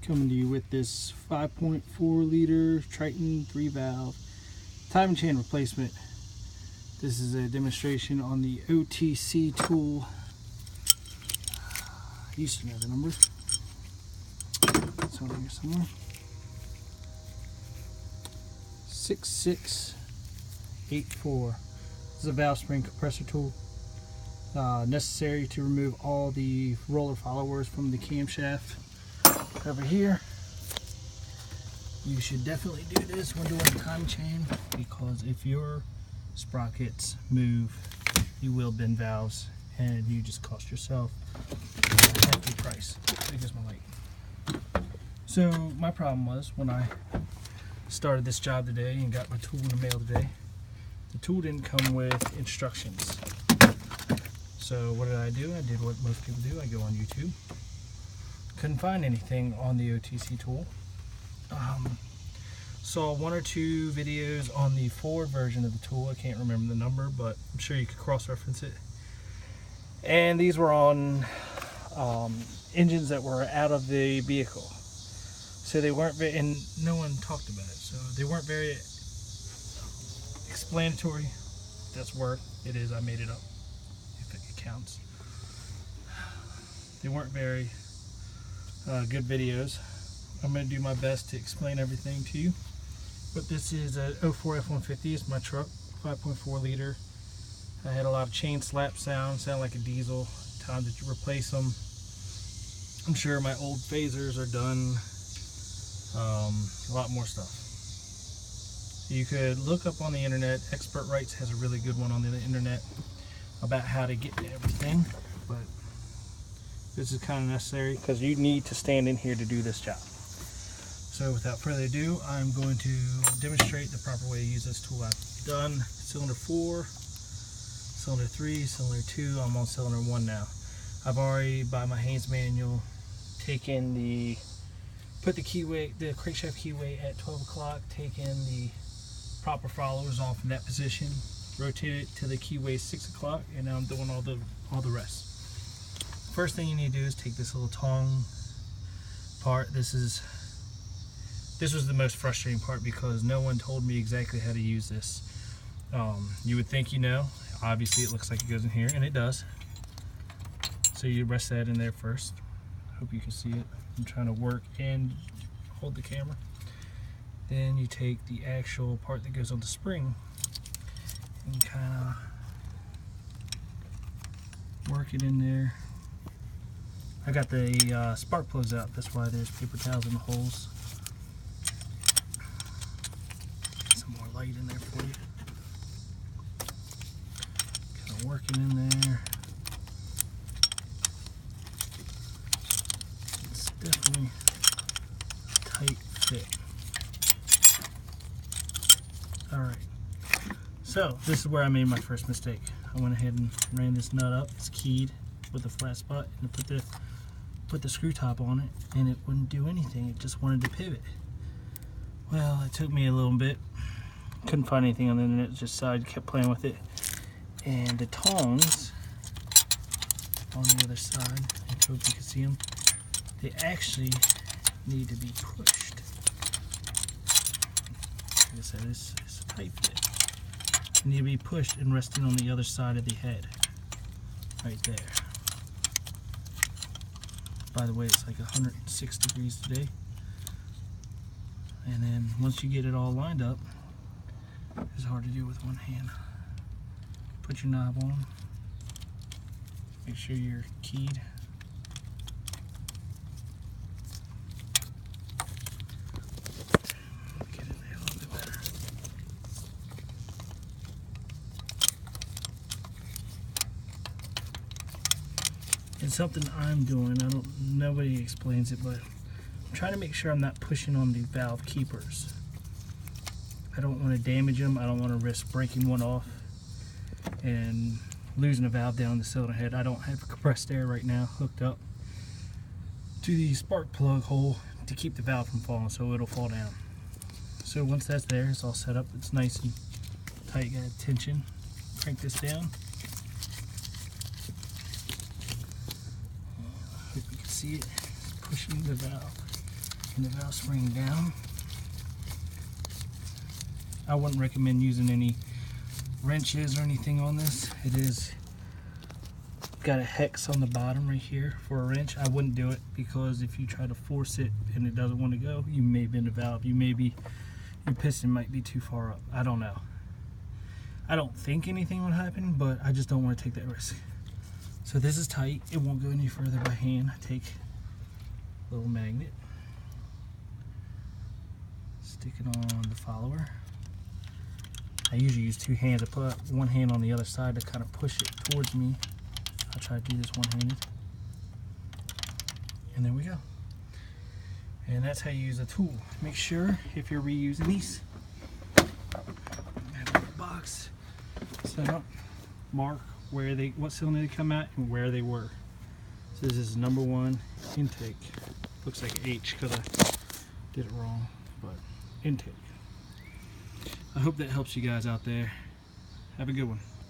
Coming to you with this 5.4 liter Triton 3-valve timing chain replacement. This is a demonstration on the OTC tool. I used to know the number. It's on here somewhere. 6684. This is a valve spring compressor tool. Necessary to remove all the roller followers from the camshaft. Over here, you should definitely do this when doing a timing chain, because if your sprockets move, you will bend valves and you just cost yourself a hefty price. There goes my light. So my problem was, when I started this job today and got my tool in the mail today, the tool didn't come with instructions. So what did I do? I did what most people do. I go on YouTube. Couldn't find anything on the OTC tool. Saw one or two videos on the Ford version of the tool. I can't remember the number, but I'm sure you could cross-reference it. And these were on engines that were out of the vehicle. So they weren't very, and no one talked about it. So they weren't very explanatory. That's word. It is. I made it up, if it counts. They weren't very good videos. I'm going to do my best to explain everything to you. But this is a 04 F-150. It's my truck, 5.4 liter. I had a lot of chain slap sound like a diesel. Time to replace them. I'm sure my old phasers are done. A lot more stuff. You could look up on the internet. Expert Rights has a really good one on the internet about how to get to everything. But this is kind of necessary because you need to stand in here to do this job. So without further ado, I'm going to demonstrate the proper way to use this tool. I've done cylinder 4, cylinder 3, cylinder 2. I'm on cylinder 1 now. I've already, by my Haynes manual, taken put the keyway, the crankshaft keyway at 12 o'clock, taken the proper followers off in that position, rotate it to the keyway 6 o'clock, and now I'm doing all the rest. First thing you need to do is take this little tong part. This was the most frustrating part because no one told me exactly how to use this. You would think you know. Obviously it looks like it goes in here, and it does. So you rest that in there first. Hope you can see it. I'm trying to work and hold the camera. Then you take the actual part that goes on the spring and kind of work it in there. I got the spark plugs out, that's why there's paper towels in the holes. Get some more light in there for you. Kind of working in there. It's definitely a tight fit. Alright, so this is where I made my first mistake. I went ahead and ran this nut up. It's keyed with a flat spot, and put the screw top on it, and it wouldn't do anything. It just wanted to pivot. Well, it took me a little bit. Couldn't find anything on the internet, just so I kept playing with it. And the tongs on the other side, I hope you can see them, they actually need to be pushed. Like I said, it's a tight fit. They need to be pushed and resting on the other side of the head. Right there. By the way, it's like 106 degrees today. And then once you get it all lined up, it's hard to do with one hand. Put your knob on. Make sure you're keyed. Get in there a little bit better. And something I'm doing, nobody explains it, but I'm trying to make sure I'm not pushing on the valve keepers. I don't want to damage them. I don't want to risk breaking one off and losing a valve down the cylinder head. I don't have compressed air right now hooked up to the spark plug hole to keep the valve from falling, so it'll fall down. So once that's there, it's all set up. It's nice and tight, got tension. Crank this down. Hope you can see it. It's pushing the valve. and the valve spring down. I wouldn't recommend using any wrenches or anything on this. It is got a hex on the bottom right here for a wrench. I wouldn't do it, because if you try to force it and it doesn't want to go, you may bend a valve. Your piston might be too far up. I don't know. I don't think anything would happen, but I just don't want to take that risk. So this is tight. It won't go any further by hand. I take a little magnet, stick it on the follower. I usually use two hands. I put one hand on the other side to kind of push it towards me. I'll try to do this one-handed. And there we go. And that's how you use a tool. Make sure, if you're reusing these, have a little box set up, mark what cylinder they come out and where they were. So this is number 1 intake. Looks like H because I did it wrong, but intake. I hope that helps you guys out there. Have a good one.